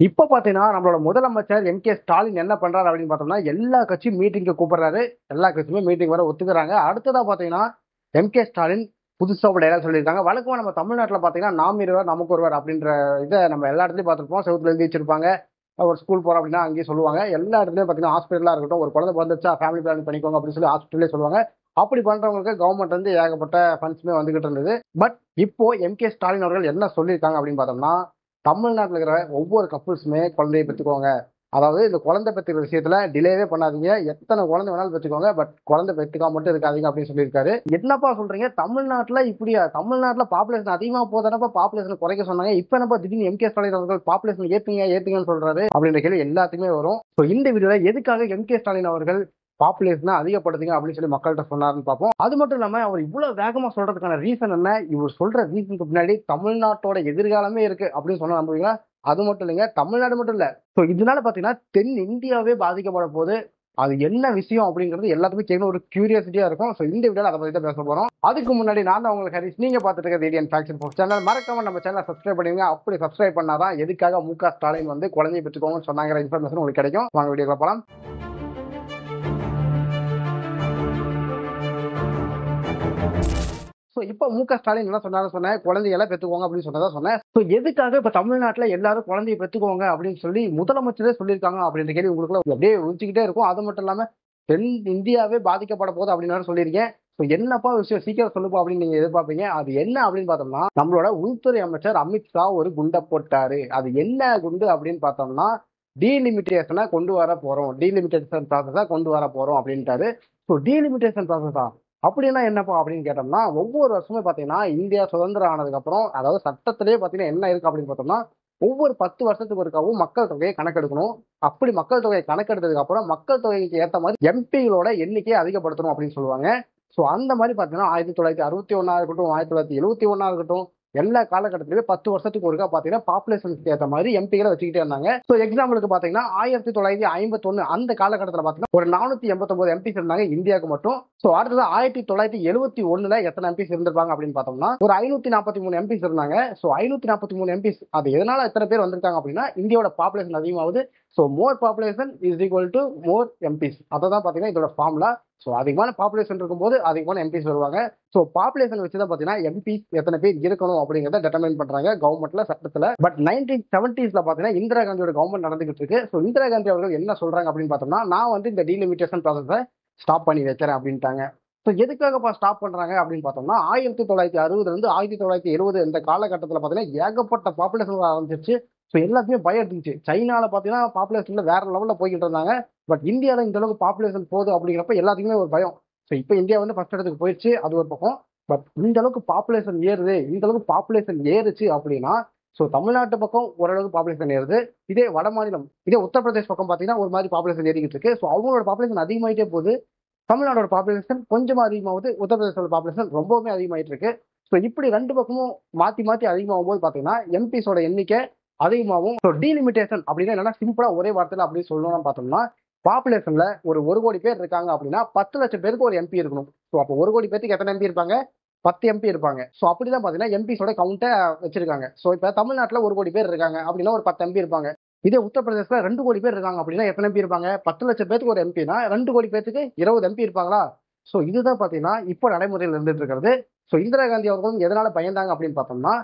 இப்ப பாத்தீங்கன்னா நம்மளோட முதலமைச்சர் ஸ்டாலின் என்ன பண்றாரு அப்படின்னு பார்த்தோம்னா எல்லா கட்சியும் மீட்டிங்க்கு கூப்பிடுறாரு. எல்லா கட்சியுமே மீட்டிங் வர ஒத்துக்கிறாங்க. அடுத்ததா பாத்தீங்கன்னா ஸ்டாலின் புதுசா ஒரு டைலாக் சொல்லியிருக்காங்க. வழக்கமா நம்ம தமிழ்நாட்டுல பாத்தீங்கன்னா நாம் இருவர் நமக்கு ஒருவர் அப்படின்ற இதை நம்ம எல்லா இடத்துலயும் பார்த்திருப்போம். செவுத்துல எழுதி வச்சிருப்பாங்க. ஒரு ஸ்கூல் போறோம் அப்படின்னா அங்கேயும் சொல்லுவாங்க. எல்லா இடத்துலயும் பாத்தீங்கன்னா ஹாஸ்பிட்டலா இருக்கட்டும், ஒரு குழந்தை பிறந்துச்சா ஃபேமிலி பிளான் பண்ணிக்கோங்க அப்படின்னு சொல்லி ஹாஸ்பிட்டலே சொல்லுவாங்க. அப்படி பண்றவங்களுக்கு கவர்மெண்ட் வந்து ஏகப்பட்ட ஃபண்ட்ஸுமே வந்துகிட்டு இருந்தது. பட் இப்போ ஸ்டாலின் அவர்கள் என்ன சொல்லியிருக்காங்க அப்படின்னு பார்த்தோம்னா, தமிழ்நாட்டில் இருக்கிற ஒவ்வொரு கப்புள்ஸுமே குழந்தையை பெற்றுக்கோங்க. அதாவது இந்த குழந்தை பெற்றுக்கிற விஷயத்துல டிலேவே பண்ணாதீங்க. எத்தனை குழந்தை வேணாலும் பெற்றுக்கோங்க. பட் குழந்தை பெற்றுக்காம மட்டும் இருக்காதீங்க அப்படின்னு சொல்லியிருக்காரு. என்னப்பா சொல்றீங்க? தமிழ்நாட்டுல இப்படியா? தமிழ்நாட்டுல பாப்புலேஷன் அதிகமா போதனப்ப பாப்புலேஷன் குறைக்க சொன்னாங்க. இப்ப என்னப்பா திடீர்னு ஸ்டாலின் அவர்கள் பாப்புலேஷன் ஏத்துங்கன்னு சொல்றாரு அப்படின்ற கேள்வி எல்லாத்துக்குமே வரும். இந்த வீடியோல எதுக்காக ஸ்டாலின் அவர்கள் பாப்புலேஷனை அதிகப்படுத்துங்க அப்படின்னு சொல்லி மக்கள்கிட்ட சொன்னாருன்னு பார்ப்போம். அது மட்டும் இல்லாம அவர் இவ்வளவு வேகமா சொல்றதுக்கான ரீசன் என்ன? இவர் சொல்ற ரீசனுக்கு பின்னாடி தமிழ்நாட்டோட எதிர்காலமே இருக்கு அப்படின்னு சொன்னா நம்புவீங்களா? அது மட்டும் இல்லைங்க, தமிழ்நாடு மட்டும் இல்ல. இதனால பாத்தீங்கன்னா தென் இந்தியாவே பாதிக்கப்பட போது. அது என்ன விஷயம் அப்படிங்கிறது எல்லாத்துக்குமே கேட்கணும் ஒரு கியூரியாசிட்டியா இருக்கும். இந்த வீடியோல அதை பத்தி தான் பேச போறோம். அதுக்கு முன்னாடி நான் தான் உங்களுக்கு ஹரிஷ். நீங்க பார்த்துட்டு இருக்க இந்தியன் ஃபேக்ஷன் போஸ்ட் சேனல். மறக்காம நம்ம சேனலை சப்ஸ்கிரைப் பண்ணுங்க. அப்படி சப்ஸ்கிரைப் பண்ணாதான் எதுக்காக ஸ்டாலின் வந்து குழந்தையை பெற்றுக்கோங்கன்னு சொன்னாங்கிற இன்ஃபர்மேஷன் உங்களுக்கு கிடைக்கும். வாங்க வீடியோக்குள்ள போலாம். இப்ப ஸ்டாலின் என்ன சொன்னேன், குழந்தைகளை பெற்றுக்கோங்க அப்படின்னு சொன்னதா சொன்னேன். எதுக்காக இப்ப தமிழ்நாட்டுல எல்லாரும் குழந்தையை பெற்றுக்கோங்க அப்படின்னு சொல்லி முதலமைச்சரே சொல்லியிருக்காங்க அப்படின்ற கேள்வி உங்களுக்குள்ள அப்படியே உச்சிக்கிட்டே இருக்கும். அது மட்டும் இல்லாம தென் இந்தியாவே பாதிக்கப்பட போகுது அப்படின்னு சொல்லியிருக்கேன். என்னப்பா விஷயம், சீக்கிரம் சொல்லுப்பா அப்படின்னு நீங்க எதிர்பார்ப்பீங்க. அது என்ன அப்படின்னு பார்த்தோம்னா, நம்மளோட உள்துறை அமைச்சர் அமித்ஷா ஒரு குண்டை போட்டாரு. அது என்ன குண்டு அப்படின்னு பார்த்தோம்னா, டீலிமிட்டேஷனை கொண்டு வர போறோம், டீலிமிட்டேஷன் ப்ராசஸா கொண்டு வர போறோம் அப்படின்ட்டாரு. டீலிமிட்டேஷன் ப்ராசஸா அப்படின்னா என்னப்பா அப்படின்னு கேட்டோம்னா, ஒவ்வொரு வருஷமே பாத்தீங்கன்னா இந்தியா சுதந்திரம் ஆனதுக்கு அப்புறம், அதாவது சட்டத்திலேயே பாத்தீங்கன்னா என்ன இருக்கு அப்படின்னு பார்த்தோம்னா, ஒவ்வொரு 10 வருஷத்துக்கு ஒருக்காவும் மக்கள் தொகையை கணக்கெடுக்கணும். அப்படி மக்கள் தொகையை கணக்கெடுத்ததுக்கு அப்புறம் மக்கள் தொகைக்கு ஏற்ற மாதிரி எம்பிகளோட எண்ணிக்கையை அதிகப்படுத்தணும் அப்படின்னு சொல்லுவாங்க. அந்த மாதிரி பாத்தீங்கன்னா 1961 இருக்கட்டும், 1971 இருக்கட்டும், எல்லா காலகட்டத்திலுமே 10 வருஷத்துக்கு ஒருக்கா பாத்தீங்கன்னா பாப்புலேஷனுக்கு ஏற்ற மாதிரி எம்பிகளை வச்சுக்கிட்டே இருந்தாங்க. எக்ஸாம்பிளுக்கு பாத்தீங்கன்னா 1951 அந்த காலகட்டத்தில் பாத்தீங்கன்னா ஒரு 489 எம்பிஸ் இருந்தாங்க இந்தியாவுக்கு மட்டும். அடுத்தது 1971 எத்தனை எம்பிஸ் இருந்திருப்பாங்க அப்படின்னு பார்த்தோம்னா ஒரு 543 எம்பிஸ் இருந்தாங்க. 543 எம்பிஸ் அது எதனால எத்தனை பேர் வந்திருக்காங்க அப்படின்னா, இந்தியாவோட பாப்புலேஷன் அதிகமாகுது. More population is equal to more MPs. அதான் பாத்தீங்கன்னா இதோட ஃபார்முலா. அதிகமான பாப்புலேஷன் இருக்கும்போது அதிகமான எம்பிஸ் வருவாங்க. பாப்புலேஷன் வச்சுதான் பாத்தீங்கன்னா எம்பிஸ் எத்தனை பேர் இருக்கணும் அப்படிங்கறத டெட்டர்மைன் பண்றாங்க கவர்மெண்ட்ல, சட்டத்துல. பட் 1970s பாத்தீங்கன்னா இந்திரா காந்தியோட கவர்மெண்ட் நடந்துகிட்டு இருக்கு. இந்திரா காந்தி அவர்கள் என்ன சொல்றாங்க அப்படின்னு பார்த்தோம்னா, நான் வந்து இந்த டீலிமிட்டேஷன் ப்ராசஸை ஸ்டாப் பண்ணி வைக்கிறேன் அப்படின்ட்டாங்க. எதுக்காகப்பா ஸ்டாப் பண்றாங்க அப்படின்னு பார்த்தோம்னா, 1960 இருந்து 1970 இந்த காலகட்டத்தில் பாத்தீங்கன்னா ஏகப்பட்ட பாப்புலேஷன் ஆரம்பிச்சிருச்சு. எல்லாத்தையுமே பயம் இருந்துச்சு. சைனால பாத்தீங்கன்னா பாப்புலேஷன்ல வேற லெவல்ல போய்கிட்டு இருந்தாங்க. பட் இந்தியாவில இந்த அளவுக்கு பாப்புலேஷன் போகுது அப்படிங்கிறப்ப எல்லாத்துக்குமே ஒரு பயம். இப்ப இந்தியா வந்து ஃபர்ஸ்ட் இடத்துக்கு போயிடுச்சு, அது ஒரு பக்கம். பட் இந்த அளவுக்கு பாப்புலேஷன் ஏறுது, இந்த அளவுக்கு பாப்புலேஷன் ஏறுச்சு அப்படின்னா, தமிழ்நாட்டு பக்கம் ஓரளவுக்கு பாப்புலேஷன் ஏறுது. இதே வட மாநிலம், இதே உத்தரப்பிரதேஷ் பக்கம் பாத்தீங்கன்னா ஒரு மாதிரி பாப்புலேஷன் ஏறிக்கிட்டு இருக்கு. அவங்களோட பாப்புலேஷன் அதிகமாயிட்டே போகுது. தமிழ்நாடோட பாப்புலேஷன் கொஞ்சமா அதிகமாகுது. உத்தரப்பிரதேசோட பாப்புலேஷன் ரொம்பவுமே அதிகமாயிட்டு இருக்கு. இப்படி ரெண்டு பக்கமும் மாத்தி மாத்தி அதிகமாகும் போது பாத்தீங்கன்னா எம்பிஸோட எண்ணிக்கை அதிகமாகும். டீலிமிட்டேஷன் அப்படின்னா என்னன்னா, சிம்பிளா ஒரே வார்த்தையில அப்படி சொல்லணும்னு பார்த்தோம்னா, பாப்புலேஷன்ல ஒரு கோடி பேர் இருக்காங்க அப்படின்னா 10 லட்சம் பேருக்கு ஒரு எம்பி இருக்கணும். அப்போ 1 கோடி பேருக்கு எத்தனை எம்பி இருப்பாங்க? 10 எம்பி இருப்பாங்க. அப்படிதான் பாத்தீங்கன்னா எம்பிஸோட கவுண்ட்டை வச்சிருக்காங்க. இப்ப தமிழ்நாட்டுல 1 கோடி பேர் இருக்காங்க அப்படின்னா ஒரு 10 எம்பி இருப்பாங்க. இதே உத்தரப்பிரதேசல 2 கோடி பேர் இருக்காங்க அப்படின்னா எத்தனை எம்பி இருப்பாங்க? 10 லட்சம் பேருக்கு ஒரு எம்பினா 2 கோடி பேருக்கு 20 எம்பி இருப்பாங்களா? இதுதான் பாத்தீங்கன்னா இப்போ நடைமுறையில் இருந்துட்டு இருக்கிறது. இந்திரா காந்தி அவர்களும் எதனால பயந்தாங்க அப்படின்னு பார்த்தோம்னா,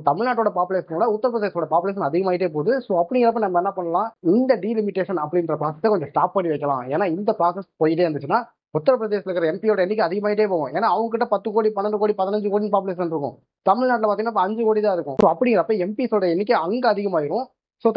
தமிழ்நாட்டோட பாப்புலேஷனோட உத்தரப்பிரதேசோட பாப்புலேஷன் அதிகமாயிட்டே போகுது. அப்படிங்கிறப்ப நம்ம என்ன பண்ணலாம், இந்த டீலிமிட்டேஷன் அப்படின்ற ப்ராசஸை கொஞ்சம் ஸ்டாப் பண்ணி வைக்கலாம். ஏன்னா இந்த ப்ராசஸ் போயிட்டே இருந்துச்சுன்னா உத்தரப்பிரதேசல இருக்கிற எம்பியோட எண்ணிக்கை அதிகமாயிட்டே போகும். ஏன்னா அவங்க கிட்ட 10 கோடி 12 கோடி 15 கோடி பாப்புலேஷன் இருக்கும். தமிழ்நாட்டில் பாத்தீங்கன்னா 5 கோடி தான் இருக்கும். அப்படிங்கிறப்ப எம்பிஸோட எண்ணிக்கை அங்க அதிகமாயிரும்.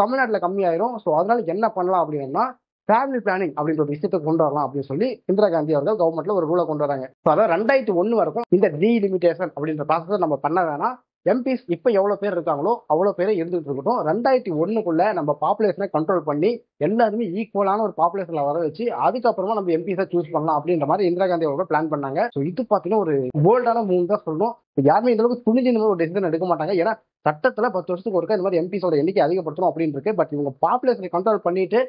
தமிழ்நாட்டுல கம்மியாயிரும். அதனால என்ன பண்ணலாம் அப்படின்னா, ஃபேமிலி பிளானிங் அப்படின்ற ஒரு விஷயத்தை கொண்டு வரலாம் அப்படின்னு சொல்லி இந்திரா காந்தி அவர்கள் கவர்மெண்ட்ல ஒரு ரூலை கொண்டு வராங்க. அதாவது 2001 வரைக்கும் இந்த டீலிமிட்டேஷன் அப்படின்ற ப்ராசஸ் நம்ம பண்ண வேணாம். எம்பிஸ் இப்ப எவ்வளவு பேர் இருக்காங்களோ அவ்வளவு பேரை இருந்துட்டு இருக்கட்டும். 2001க்குள்ள நம்ம பாப்புலேஷனை கண்ட்ரோல் பண்ணி எல்லாருமே ஈக்குவலான ஒரு பாப்புலேஷன்ல வர வச்சு அதுக்கப்புறமா நம்ம எம்பிஸை சூஸ் பண்ணலாம் அப்படின்ற மாதிரி இந்திரா காந்தி அவர்கள் பிளான் பண்ணாங்க. இது பாத்தீங்கன்னா ஒரு போல்டான மூவ் தான் சொல்லணும். யாருமே இந்த அளவுக்கு துணிஞ்சு இந்த மாதிரி ஒரு டெசிஷன் எடுக்க மாட்டாங்க. ஏன்னா சட்டத்துல 10 வருஷத்துக்கு ஒருக்கா இந்த மாதிரி எம்பிஸோட எண்ணிக்கை அதிகப்படுத்தணும் அப்படின்னு இருக்கு. பட் இவங்க பாப்புலேஷனை கண்ட்ரோல் பண்ணிட்டு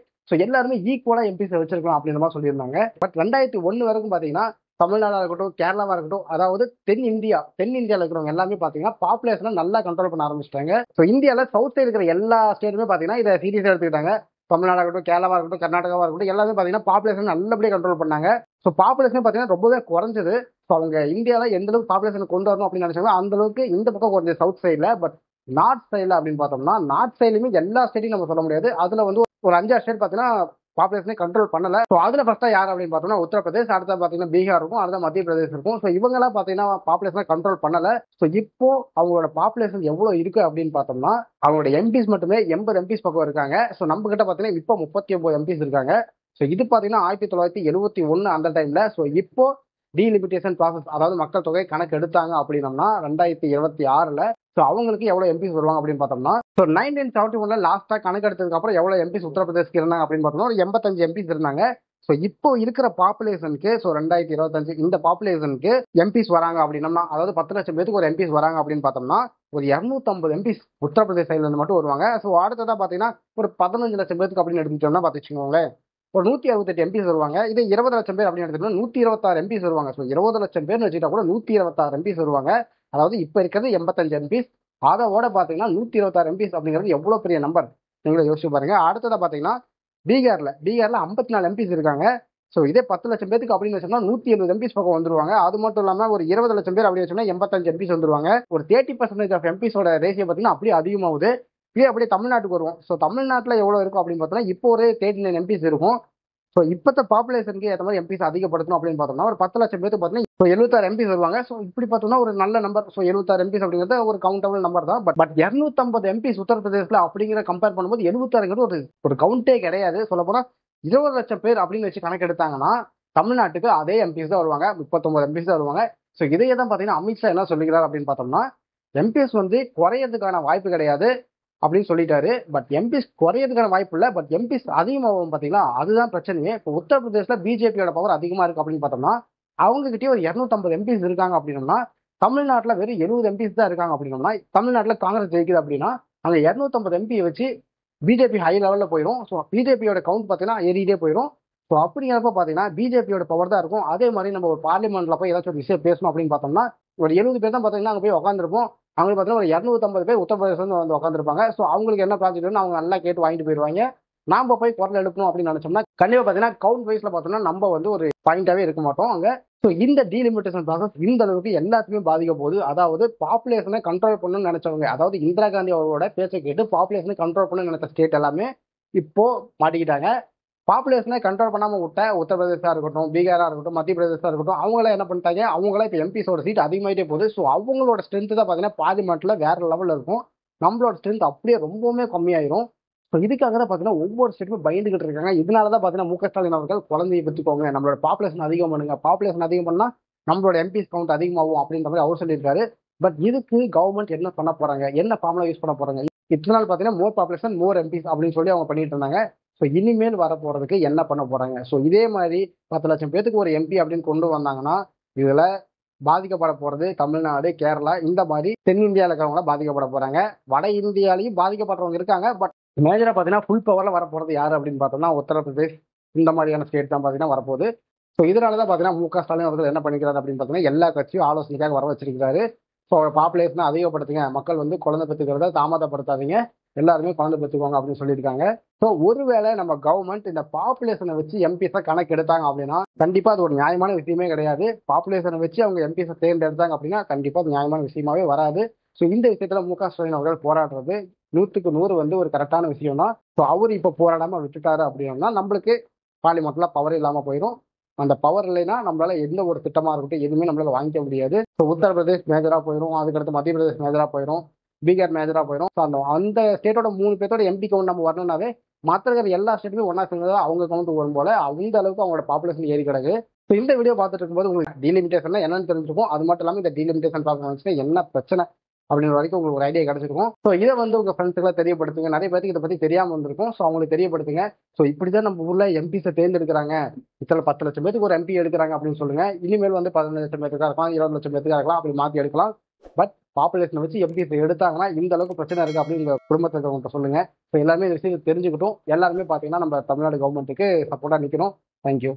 எல்லாருமே ஈக்குவலா எம்பிஸை வச்சிருக்கலாம் அப்படின்ற மாதிரி சொல்லியிருந்தாங்க. பட் 2001 வரைக்கும் பாத்தீங்கன்னா தமிழ்நாடா இருக்கட்டும், கேரளாவா இருக்கட்டும், அதாவது தென் இந்தியாவில் இருக்கிறவங்க எல்லாமே பாத்தீங்கன்னா பாப்புலேஷனை நல்லா கண்ட்ரோல் பண்ண ஆரம்பிச்சிட்டாங்க. ஸோ இந்தியாவில் சவுத் சைடு இருக்கிற எல்லா ஸ்டேட்டுமே பாத்தீங்கன்னா இதை சீரியஸா எடுத்துக்கிட்டாங்க. தமிழ்நாடா இருக்கட்டும், கேரளாவா இருக்கட்டும், கர்நாடகாவா இருக்கட்டும், எல்லாமே பாத்தீங்கன்னா பாப்புலேஷன் நல்லபடியாக கண்ட்ரோல் பண்ணாங்க. ஸோ பாப்புலேஷன் பாத்தீங்கன்னா ரொம்பவே குறைஞ்சது. ஸோ அவங்க இந்தியாவில் எந்த அளவுக்கு பாப்புலேஷன் கொண்டு வரணும் அப்படின்னு நினைச்சாங்க அந்த அளவுக்கு இந்த பக்கம் கொஞ்சம் சவுத் சைடில். பட் நார்த் சைடில் அப்படின்னு பார்த்தோம்னா நார்த் சைட்லையுமே எல்லா ஸ்டேட்டையும் நம்ம சொல்ல முடியாது. அதுல வந்து ஒரு 5-6 ஸ்டேட் பார்த்தீங்கன்னா பாப்புலேஷனை கண்ட்ரோல் பண்ணல. ஸோ அதுல ஃபர்ஸ்டா யார் அப்படின்னு பார்த்தோம்னா உத்தரப்பிரதேஷ், அடுத்த பார்த்தீங்கன்னா பீகார் இருக்கும், அடுத்த மத்திய பிரதேஷ் இருக்கும். ஸோ இவங்கெல்லாம் பார்த்தீங்கன்னா பாப்புலேஷனை கண்ட்ரோல் பண்ணல. ஸோ இப்போ அவங்களோட பாப்புலேஷன் எவ்வளவு இருக்கு அப்படின்னு பார்த்தோம்னா அவங்களோட எம்பிஸ் மட்டுமே 80 எம்பிஸ் பக்கம் இருக்காங்க. ஸோ நம்ம கிட்ட பார்த்தீங்கன்னா இப்போ 39 எம்பிஸ் இருக்காங்க. ஸோ இது பார்த்தீங்கன்னா 1971 அந்த டைம்ல. ஸோ இப்போ டீலிமிட்டேஷன் ப்ராசஸ், அதாவது மக்கள் தொகை கணக்கு எடுத்தாங்க அப்படின்னம்னா 2026ல ஸோ அவங்களுக்கு எவ்வளவு எம்பிஸ் வருவாங்க அப்படின்னு பார்த்தோம்னா ஸோ 1971ல லாஸ்டா கணக்கு எடுத்ததுக்கு அப்புறம் எவ்வளவு எம்பிஸ் உத்தரப்பிரதேஷ்க்கு இருந்தாங்க அப்படின்னு பார்த்தோம்னா ஒரு 85 எம்பிஸ் இருந்தாங்க. ஸோ இப்போ இருக்கிற பாப்புலேஷனுக்கு ஸோ 2025 இந்த பாப்புலேஷனுக்கு எம்பிஸ் வராங்க அப்படின்னம்னா அதாவது 10 லட்சம் பேருக்கு ஒரு எம்பிஸ் வராங்க அப்படின்னு பார்த்தோம்னா ஒரு 250 எம்பிஸ் உத்தரப்பிரதேஷ் சைட்ல இருந்து மட்டும் வருவாங்க. ஸோ அடுத்ததா பார்த்தீங்கன்னா ஒரு 15 லட்சம் பேருக்கு அப்படின்னு எடுத்துக்கிட்டோம்னா பார்த்துச்சுக்கோங்களேன் ஒரு 168 எம்பிஸ் வருவாங்க. இதே 20 லட்சம் பேர் அப்படின்னு எடுத்துக்கிட்டோம்னா 126 எம்பிஸ் வருவாங்க. ஸோ 20 லட்சம் பேர்னு வச்சுக்கிட்டா கூட 126 எம்பிஸ் வருவாங்க. அதாவது இப்போ இருக்கிறது 85 எம்பிஸ். அதோட பார்த்தீங்கன்னா 126 எம்பிஸ் அப்படிங்கிறது எவ்வளோ பெரிய நம்பர் நீங்களே யோசிச்சு பாருங்க. அடுத்ததா பார்த்தீங்கன்னா பீகார்ல 54 எம்பிஸ் இருக்காங்க. ஸோ இதே 10 லட்சம் பேருக்கு அப்படின்னு வச்சோம்னா 170 எம்பிஸ் பக்கம் வந்துருவாங்க. அது மட்டும் இல்லாமல் ஒரு 20 லட்சம் பேர் அப்படின்னு வச்சோம்னா 85 எம்பிஸ் வந்துருவாங்க. ஒரு 30% ஆஃப் எம்பிஸோட ரேஷியோ பார்த்தீங்கன்னா அப்படியே அதிகமாகுது. இதே அப்படியே தமிழ்நாட்டுக்கு வருவோம். ஸோ தமிழ்நாட்டில் எவ்வளோ இருக்கும் அப்படின்னு பார்த்தோம்னா இப்போ ஒரு 39 எம்பிஸ் இருக்கும். ஸோ இப்போத்த பாப்புலேஷனுக்கு ஏற்ற மாதிரி எம்பிஸ் அதிகப்படுத்தணும் அப்படின்னு பார்த்தோம்னா ஒரு 10 லட்சம் பேருக்கு பார்த்தீங்கன்னா இப்போ 76 எம்பிஸ் வருவாங்க. ஸோ இப்படி பார்த்தோம்னா ஒரு நல்ல நம்பர். ஸோ 76 எம்பிஸ் அப்படிங்கிறது ஒரு கவுண்டபிள் நம்பர் தான். பட் 250 எம்பிஸ் உத்தரப்பிரதேசில் அப்படிங்கிற கம்பேர் பண்ணும்போது 76 ஒரு கவுண்டே கிடையாது. சொல்ல போனா 20 லட்சம் பேர் அப்படின்னு வச்சு கணக்கு எடுத்தாங்கன்னா தமிழ்நாட்டுக்கு அதே எம்பிஸ் தான் வருவாங்க, 39 எம்பிஸ் தான் வருவாங்க. ஸோ இதையே தான் பார்த்தீங்கன்னா அமித்ஷா என்ன சொல்லிக்கிறார் அப்படின்னு பார்த்தோம்னா எம்பிஸ் வந்து குறையறதுக்கான வாய்ப்பு கிடையாது அப்படின்னு சொல்லிட்டாரு. பட் எம்பிஸ் குறையறதுக்கான வாய்ப்பு இல்லை. பட் எம்பிஸ் அதிகமாகும் பார்த்தீங்களா, அதுதான் பிரச்சனையே. இப்போ உத்தரப்பிரதேசில் பிஜேபியோட பவர் அதிகமாக இருக்கு அப்படின்னு பார்த்தோம்னா அவங்க கிட்டே ஒரு 250 எம்பிஸ் இருக்காங்க அப்படின்னோம்னா தமிழ்நாட்டில் வெறும் 70 எம்பிஸ் தான் இருக்காங்க அப்படின்னோம்னா தமிழ்நாட்டில் காங்கிரஸ் ஜெயிக்குது அப்படின்னா அந்த 250 எம்பியை வச்சு பிஜேபி ஹை லெவலில் போயிடும். ஸோ பிஜேபியோட கவுண்ட் பார்த்தீங்கன்னா ஏறிட்டே போயிடும். ஸோ அப்படிங்கிறப்ப பார்த்தீங்கன்னா பிஜேபியோட பவர் தான் இருக்கும். அதே மாதிரி நம்ம ஒரு பார்லிமெண்ட்ல போய் ஏதாச்சும் ஒரு விஷயம் பேசணும் அப்படின்னு பார்த்தோம்னா ஒரு 70 பேர் தான் பார்த்தீங்கன்னா அங்கே போய் உட்காந்துருப்போம். அவங்க பார்த்தீங்கன்னா ஒரு 250 பேர் உத்தரப்பிரதேசம் வந்து உட்காந்துருப்பாங்க. ஸோ அவங்களுக்கு என்ன ப்ராஜெக்ட் அவங்க நல்லா கேட்டு வாங்கிட்டு போயிடுவாங்க. நாம போய் குரல் எடுக்கணும் அப்படின்னு நினைச்சோம்னா கண்டிப்பா பார்த்தீங்கன்னா கவுண்ட் வைஸ்ல பார்த்தோம்னா நம்ம வந்து ஒரு பாயிண்டாவே இருக்க மாட்டோம் அங்க. ஸோ இந்த டீலிமிட்டேஷன் ப்ராசஸ் இந்த அளவுக்கு எல்லாத்துக்குமே பாதிக்க போகுது. அதாவது பாப்புலேஷனை கண்ட்ரோல் பண்ணணும்னு நினைச்சவங்க, அதாவது இந்திரா காந்தி அவரோட பேச்சை கேட்டு பாப்புலேஷனை கண்ட்ரோல் பண்ணணும்னு நினைச்ச ஸ்டேட் எல்லாமே இப்போ மாட்டிக்கிட்டாங்க. பாப்புலேஷனை கண்ட்ரோல் பண்ணாம விட்ட உத்தரப்பிரதேசா இருக்கட்டும், பீகாரா இருக்கட்டும், மத்திய பிரதேசா இருக்கட்டும், அவங்கள என்ன பண்ணிட்டாங்க, அவங்கள இப்போ எம்பிஸோட சீட் அதிகமாயிட்டே போகுது. ஸோ அவங்களோட ஸ்ட்ரென்த் தான் பார்த்தீங்கன்னா பார்லிமெண்ட்ல வேற லெவலில் இருக்கும். நம்மளோட ஸ்ட்ரென்த் அப்படியே ரொம்பவுமே கம்மியாயிரும். ஸோ இதுக்காக தான் பார்த்தீங்கன்னா ஒவ்வொரு ஸ்டேட்டுமே பயந்துகிட்டு இருக்காங்க. இதனால தான் பார்த்தீங்கன்னா மு க ஸ்டாலின் அவர்கள் குழந்தையை பெற்றுக்கோங்க, நம்மளோட பாப்புலேஷன் அதிகம் பண்ணுங்க, பாப்புலேஷன் அதிகம் பண்ணா நம்மளோட எம்பிஸ் கவுண்ட் அதிகமாகும் அப்படின்ற மாதிரி அவர் சொல்லியிருக்காரு. பட் இதுக்கு கவர்மெண்ட் என்ன பண்ண போறாங்க, என்ன ஃபார்முலா யூஸ் பண்ண போறாங்க? இத்தனை நாள் பார்த்தீங்கன்னா மோர் பாப்புலேஷன் மோர் எம்பிஸ் அப்படின்னு சொல்லி அவங்க பண்ணிட்டு இருந்தாங்க. ஸோ இனிமேல் வர போறதுக்கு என்ன பண்ண போறாங்க? ஸோ இதே மாதிரி 10 லட்சம் பேருக்கு ஒரு எம்பி அப்படின்னு கொண்டு வந்தாங்கன்னா இதுல பாதிக்கப்பட போறது தமிழ்நாடு, கேரளா, இந்த மாதிரி தென்னிந்தியாவில் இருக்கிறவங்க பாதிக்கப்பட போறாங்க. வட இந்தியாலையும் பாதிக்கப்படுறவங்க இருக்காங்க. பட் மேஜரா பாத்தீங்கன்னா ஃபுல் பவர்ல வர போறது யாரு அப்படின்னு பார்த்தோம்னா உத்தரப்பிரதேஷ், இந்த மாதிரியான ஸ்டேட் தான் பாத்தீங்கன்னா வரப்போகுது. ஸோ இதனாலதான் பாத்தீங்கன்னா மு க ஸ்டாலின் அவர்கள் என்ன பண்ணிக்கிறாரு அப்படின்னு பார்த்தீங்கன்னா எல்லா கட்சியும் ஆலோசனைக்காக வர வச்சிருக்காரு. ஸோ பாப்புலேஷனை அதிகப்படுத்துங்க, மக்கள் வந்து குழந்தை பெற்றுக்கிறத தாமதப்படுத்தாதீங்க, எல்லாருமே குழந்தை பெற்றுக்கோங்க அப்படின்னு சொல்லியிருக்காங்க. ஸோ ஒருவேளை நம்ம கவர்மெண்ட் இந்த பாப்புலேஷனை வச்சு எம்பிஸை கணக்கு எடுத்தாங்க அப்படின்னா கண்டிப்பா அது ஒரு நியாயமான விஷயமே கிடையாது. பாப்புலேஷனை வச்சு அவங்க எம்பிஸை தேர்ந்தெடுத்தாங்க அப்படின்னா கண்டிப்பா அது நியாயமான விஷயமாவே வராது. ஸோ இந்த விஷயத்துல மு க ஸ்டாலின் அவர்கள் போராடுறது 100க்கு 100 வந்து ஒரு கரெக்டான விஷயம் தான். ஸோ அவர் இப்போ போராடாம விட்டுட்டாரு அப்படின்னா நம்மளுக்கு பார்லிமெண்ட்ல பவர் இல்லாம போயிடும். அந்த பவர் இல்லைன்னா நம்மளால எந்த ஒரு திட்டமா இருக்கட்டும் எதுவுமே நம்மளால வாங்கிக்க முடியாது. ஸோ உத்தரப்பிரதேஷ் மேஜரா போயிடும், அதுக்கடுத்து மத்திய பிரதேஷ் மேஜரா போயிடும், பீகார் மேஜரா போயிடும். ஸோ அந்த ஸ்டேட்டோட 3 பேர்த்தோட எம்பி கவுண்ட் நம்ம வரணும்னாவே மற்ற இருக்கிற எல்லா ஸ்டேட்டுமே ஒன்னா சேர்ந்ததா அவங்க கவுண்ட் வரும் போல அந்த அளவுக்கு அவங்களோட பாப்புலேஷன் ஏறி கிடக்கு. ஸோ இந்த வீடியோ பார்த்துட்டு இருக்கும்போது உங்களுக்கு டீலிமிட்டேஷன் என்னன்னு தெரிஞ்சிருக்கும். அது மட்டும் இல்லாமல் இந்த டீலிமிட்டேஷன் ப்ராப்ளம் என்ன பிரச்சனை அப்படின்ற வரைக்கும் உங்களுக்கு ஒரு ஐடியா கிடைச்சிருக்கும். ஸோ இதை வந்து உங்க ஃப்ரெண்ட்ஸுக்குலாம் தெரியப்படுத்துங்க. நிறைய பேருக்கு இதை பத்தி தெரியாம வந்திருக்கும். ஸோ அவங்களுக்கு தெரியப்படுத்துங்க. ஸோ இப்படிதான் நம்ம ஊர்ல எம்பிஸை தேர்ந்தெடுக்கிறாங்க, இத்தனை 10 லட்சம் பேருக்கு ஒரு எம்பி எடுக்கிறாங்க அப்படின்னு சொல்லுங்க. இனிமேல் வந்து 15 லட்சம் பேருக்கா இருக்கலாம், 20 லட்சம் பேருக்கா இருக்கலாம், அப்படி மாற்றி எடுக்கலாம். பட் பாப்புலேஷனை வச்சு எம்பிஸை எடுத்தாங்கன்னா இந்த அளவுக்கு பிரச்சனை இருக்கு அப்படின்னு உங்க குடும்பத்தில் இருக்கிறவங்க சொல்லுங்க. ஸோ எல்லாருமே இந்த விஷயத்தை தெரிஞ்சுக்கிட்டும் எல்லாருமே பார்த்தீங்கன்னா நம்ம தமிழ்நாடு கவர்மெண்ட்டுக்கு சப்போர்ட்டா நிற்கணும். தேங்க்யூ.